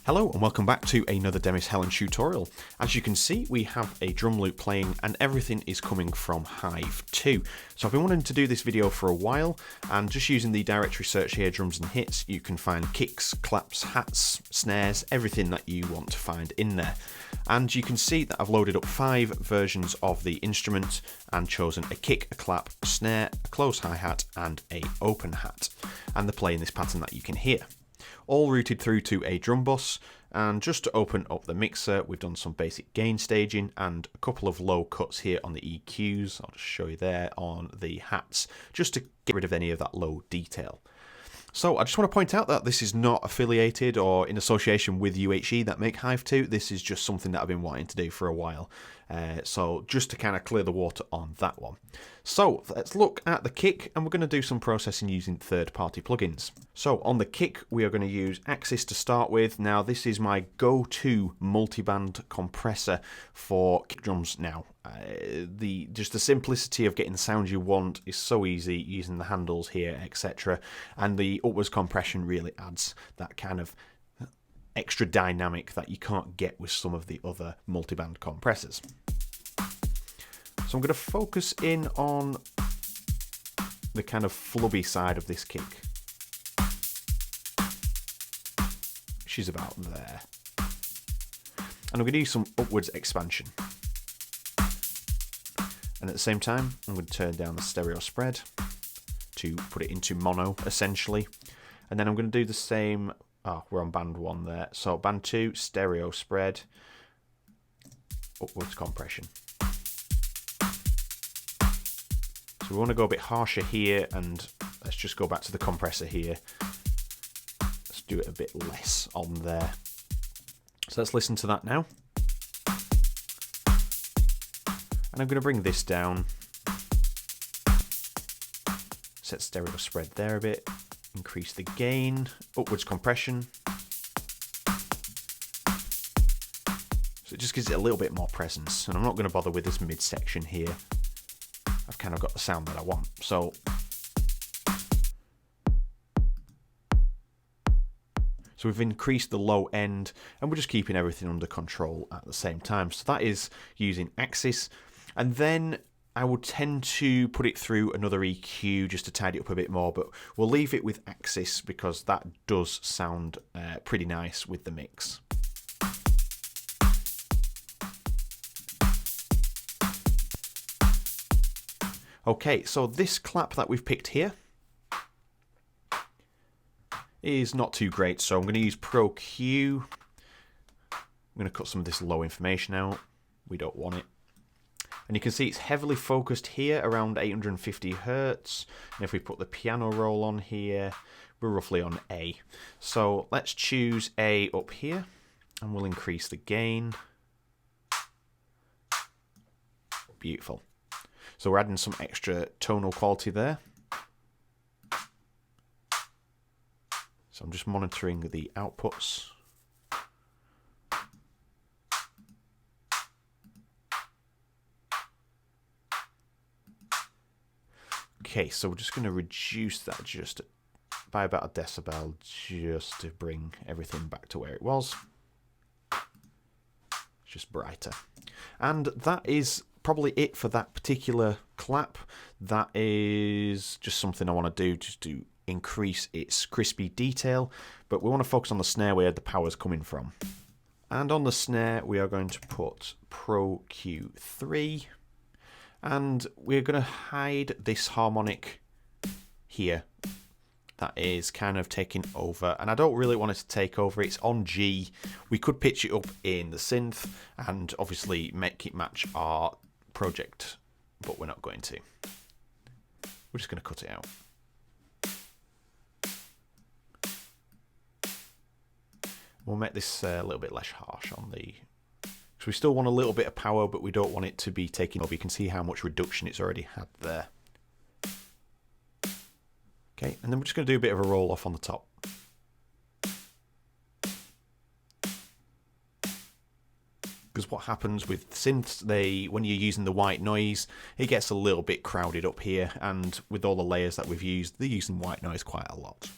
Hello and welcome back to another Demis Hellen tutorial. As you can see, we have a drum loop playing and everything is coming from Hive 2. So I've been wanting to do this video for a while, and just using the directory search here, drums and hits, you can find kicks, claps, hats, snares, everything that you want to find in there. And you can see that I've loaded up 5 versions of the instrument and chosen a kick, a clap, a snare, a closed hi-hat and a open hat. And they're playing this pattern that you can hear. All routed through to a drum bus, and just to open up the mixer, we've done some basic gain staging and a couple of low cuts here on the EQs. I'll just show you there on the hats, just to get rid of any of that low detail. So I just want to point out that this is not affiliated or in association with U-HE that make Hive 2. This is just something that I've been wanting to do for a while. So just to kind of clear the water on that one. So let's look at the kick, and we're going to do some processing using third-party plugins. So on the kick, we are going to use Axis to start with. Now this is my go-to multi-band compressor for kick drums now. Just the simplicity of getting the sound you want is so easy using the handles here, etc. And the upwards compression really adds that kind of extra dynamic that you can't get with some of the other multi-band compressors. So I'm going to focus in on the kind of flubby side of this kick, which is about there. And I'm going to use some upwards expansion. And at the same time, I'm going to turn down the stereo spread to put it into mono, essentially. And then I'm going to do the same. We're on band 1 there. So band 2, stereo spread, upwards compression. So we want to go a bit harsher here, and let's just go back to the compressor here. Let's do it a bit less on there. So let's listen to that now. And I'm going to bring this down. Set stereo spread there a bit. Increase the gain, upwards compression. So it just gives it a little bit more presence. And I'm not going to bother with this midsection here. I've kind of got the sound that I want. So we've increased the low end, and we're just keeping everything under control at the same time. So that is using Axis. And then I would tend to put it through another EQ just to tidy it up a bit more, but we'll leave it with Axis because that does sound pretty nice with the mix. Okay, so this clap that we've picked here is not too great, so I'm going to use Pro Q. I'm going to cut some of this low information out. We don't want it. And you can see it's heavily focused here around 850 Hertz. And if we put the piano roll on here, we're roughly on A. So let's choose A up here, and we'll increase the gain. Beautiful. So we're adding some extra tonal quality there. So I'm just monitoring the outputs. Okay, so we're just going to reduce that just by about a decibel, just to bring everything back to where it was. It's just brighter. And that is probably it for that particular clap. That is just something I want to do just to increase its crispy detail. But we want to focus on the snare where the power's coming from. And on the snare, we are going to put Pro Q3. And we're going to hide this harmonic here that is kind of taking over. And I don't really want it to take over. It's on G. We could pitch it up in the synth and obviously make it match our project, but we're not going to. We're just going to cut it out. We'll make this a little bit less harsh on the... So we still want a little bit of power, but we don't want it to be taking over. You can see how much reduction it's already had there. Okay, and then we're just going to do a bit of a roll off on the top. Because what happens with synths, when you're using the white noise, it gets a little bit crowded up here, and with all the layers that we've used, they're using white noise quite a lot.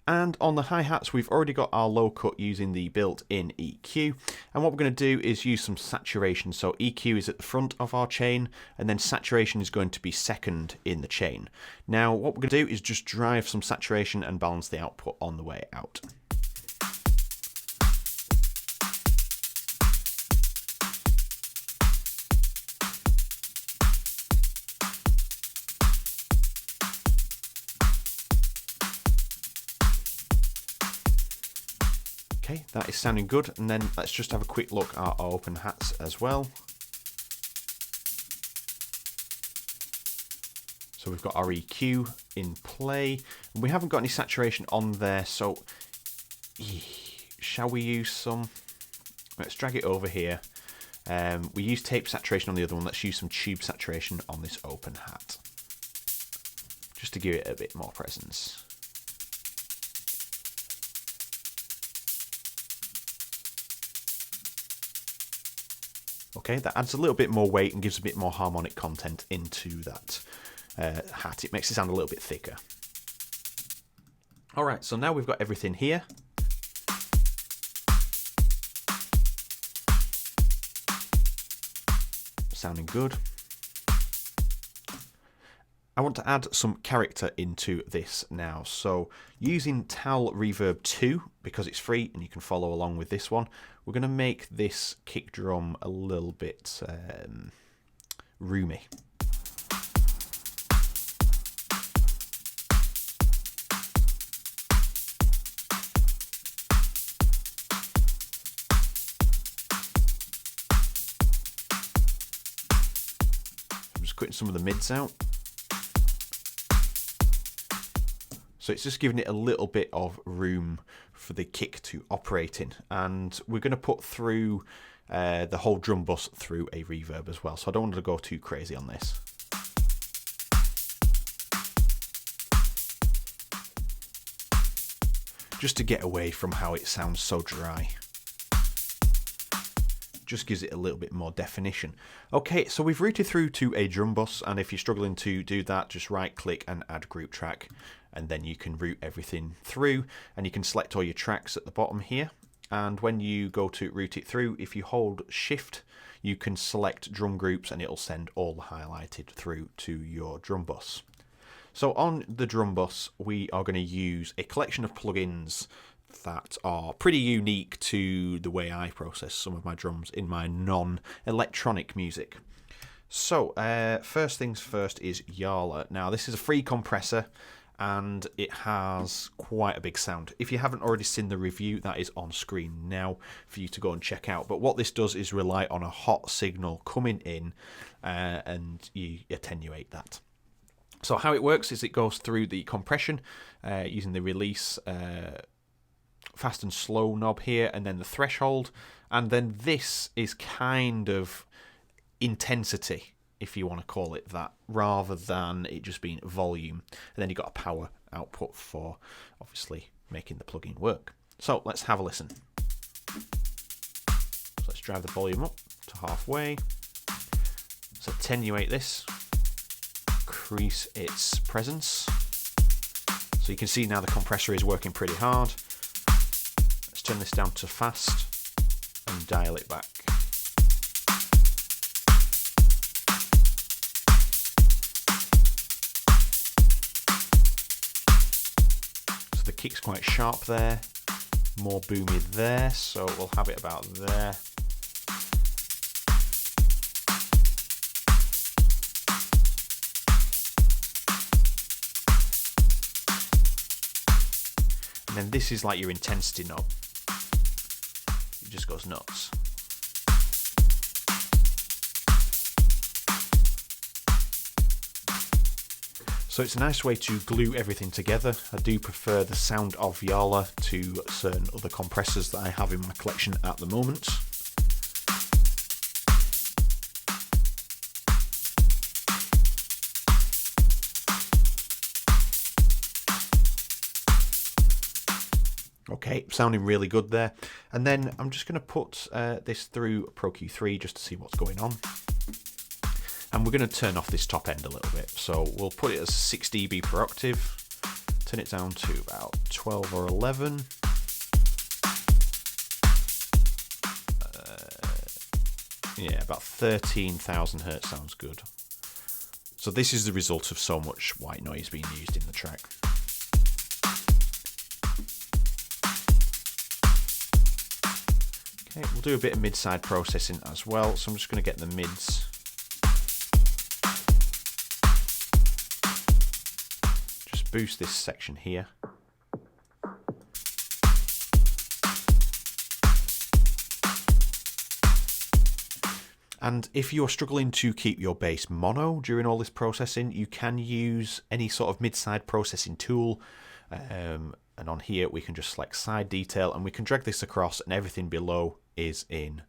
And on the hi-hats, we've already got our low cut using the built-in EQ. And what we're going to do is use some saturation. So EQ is at the front of our chain, and then saturation is going to be second in the chain. Now, what we're going to do is just drive some saturation and balance the output on the way out. Okay, that is sounding good, and then let's just have a quick look at our open hats as well. So we've got our EQ in play, and we haven't got any saturation on there, so shall we use some? Let's drag it over here. We use tape saturation on the other one, let's use some tube saturation on this open hat, just to give it a bit more presence. Okay, that adds a little bit more weight and gives a bit more harmonic content into that hat. It makes it sound a little bit thicker. Alright, so now we've got everything here. Sounding good. I want to add some character into this now. So using Tal Reverb 2, because it's free and you can follow along with this one, we're going to make this kick drum a little bit roomy. I'm just cutting some of the mids out. So it's just giving it a little bit of room for the kick to operate in. And we're going to put through the whole drum bus through a reverb as well. So I don't want to go too crazy on this. Just to get away from how it sounds so dry. Just gives it a little bit more definition. Okay, so we've routed through to a drum bus, and if you're struggling to do that, just right click and add group track, and then you can route everything through, and you can select all your tracks at the bottom here. And when you go to route it through, if you hold shift, you can select drum groups and it'll send all highlighted through to your drum bus. So on the drum bus, we are going to use a collection of plugins that are pretty unique to the way I process some of my drums in my non-electronic music. So first things first is U-HE. Now this is a free compressor and it has quite a big sound. If you haven't already seen the review, that is on screen now for you to go and check out. But what this does is rely on a hot signal coming in and you attenuate that. So how it works is it goes through the compression using the release fast and slow knob here, and then the threshold, and then this is kind of intensity, if you want to call it that, rather than it just being volume. And then you've got a power output for obviously making the plugin work. So let's have a listen. So let's drive the volume up to halfway. Let's attenuate this, increase its presence. So you can see now the compressor is working pretty hard. Turn this down to fast and dial it back. So the kick's quite sharp there, more boomy there, so we'll have it about there. And then this is like your intensity knob. It just goes nuts. So it's a nice way to glue everything together. I do prefer the sound of U-HE to certain other compressors that I have in my collection at the moment. Okay, sounding really good there. And then I'm just going to put this through Pro Q3 just to see what's going on. And we're going to turn off this top end a little bit. So we'll put it as 6 dB per octave. turn it down to about 12 or 11. Yeah, about 13,000 hertz sounds good. So this is the result of so much white noise being used in the track. Okay, we'll do a bit of mid-side processing as well, so I'm just going to get the mids. Just boost this section here. And if you're struggling to keep your bass mono during all this processing, you can use any sort of mid-side processing tool. And on here, we can just select side detail, and we can drag this across, and everything below is in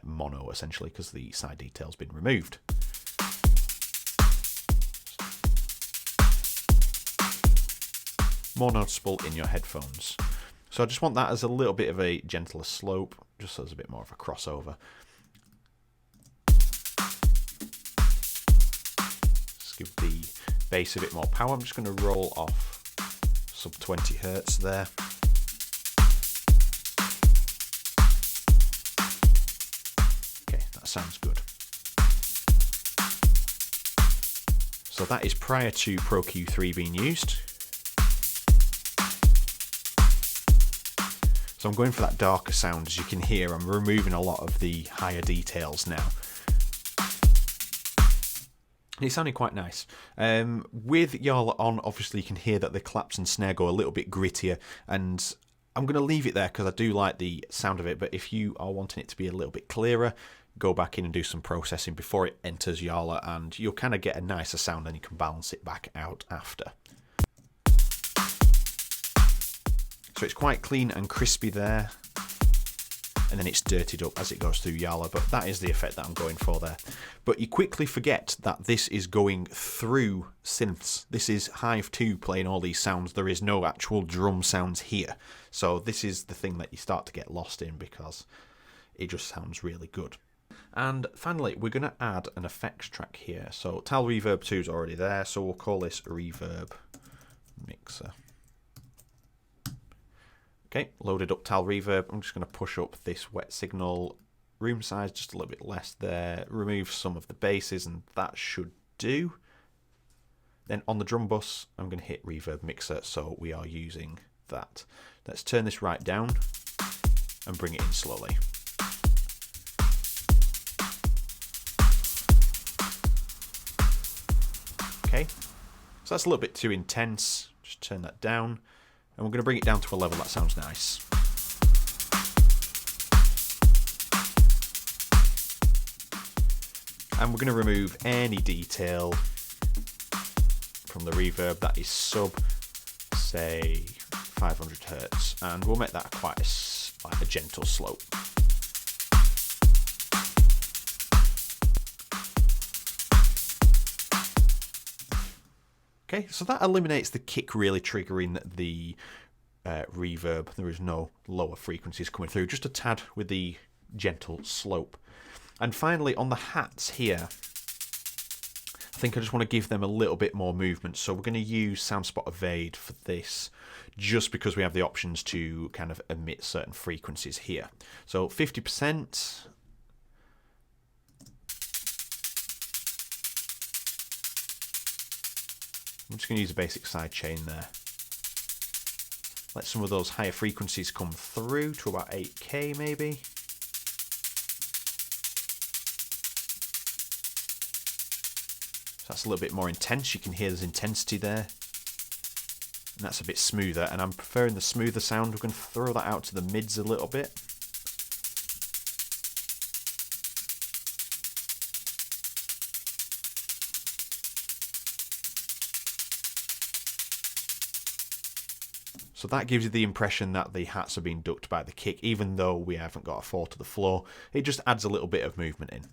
mono, essentially, because the side detail's been removed. More noticeable in your headphones. So I just want that as a little bit of a gentler slope, just so there's a bit more of a crossover. Give the bass a bit more power. I'm just going to roll off sub 20 hertz there. Okay, that sounds good. So that is prior to Pro Q3 being used. So I'm going for that darker sound. As you can hear, I'm removing a lot of the higher details now. It sounded quite nice. With Yarla on, obviously you can hear that the claps and snare go a little bit grittier, and I'm going to leave it there because I do like the sound of it, but if you are wanting it to be a little bit clearer, go back in and do some processing before it enters Yarla, and you'll kind of get a nicer sound, and you can balance it back out after. So it's quite clean and crispy there, and then it's dirtied up as it goes through Yarla, but that is the effect that I'm going for there. But you quickly forget that this is going through synths. This is Hive 2 playing all these sounds. There is no actual drum sounds here. So this is the thing that you start to get lost in because it just sounds really good. And finally, we're going to add an effects track here. So Tal Reverb 2 is already there, so we'll call this Reverb Mixer. Okay, loaded up Tal Reverb. I'm just going to push up this wet signal room size just a little bit less there, remove some of the basses, and that should do. Then on the drum bus, I'm going to hit Reverb Mixer, so we are using that. Let's turn this right down and bring it in slowly. Okay, so that's a little bit too intense. Just turn that down. And we're going to bring it down to a level that sounds nice. And we're going to remove any detail from the reverb that is sub, say, 500 hertz. And we'll make that quite a gentle slope. Okay, so that eliminates the kick really triggering the reverb. There is no lower frequencies coming through, just a tad with the gentle slope. And finally, on the hats here, I think I just want to give them a little bit more movement. So we're going to use SoundSpot Evade for this, just because we have the options to kind of emit certain frequencies here. So 50%. I'm just going to use a basic side chain there. Let some of those higher frequencies come through to about 8K maybe. So that's a little bit more intense. You can hear there's intensity there. And that's a bit smoother. And I'm preferring the smoother sound. We're going to throw that out to the mids a little bit. So that gives you the impression that the hats are being ducked by the kick, even though we haven't got a 4 to the floor. It just adds a little bit of movement in.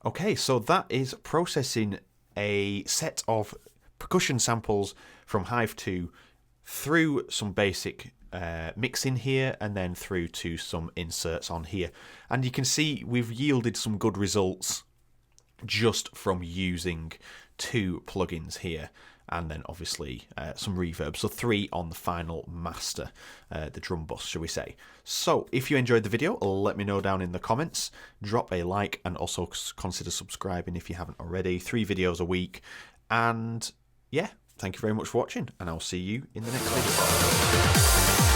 Okay, so that is processing a set of percussion samples from Hive 2 through some basic mixing here, and then through to some inserts on here. And you can see we've yielded some good results just from using 2 plugins here, and then obviously some reverb. So 3 on the final master, the drum bus, shall we say. So if you enjoyed the video, let me know down in the comments. Drop a like, and also consider subscribing if you haven't already. 3 videos a week. And yeah, thank you very much for watching, and I'll see you in the next video.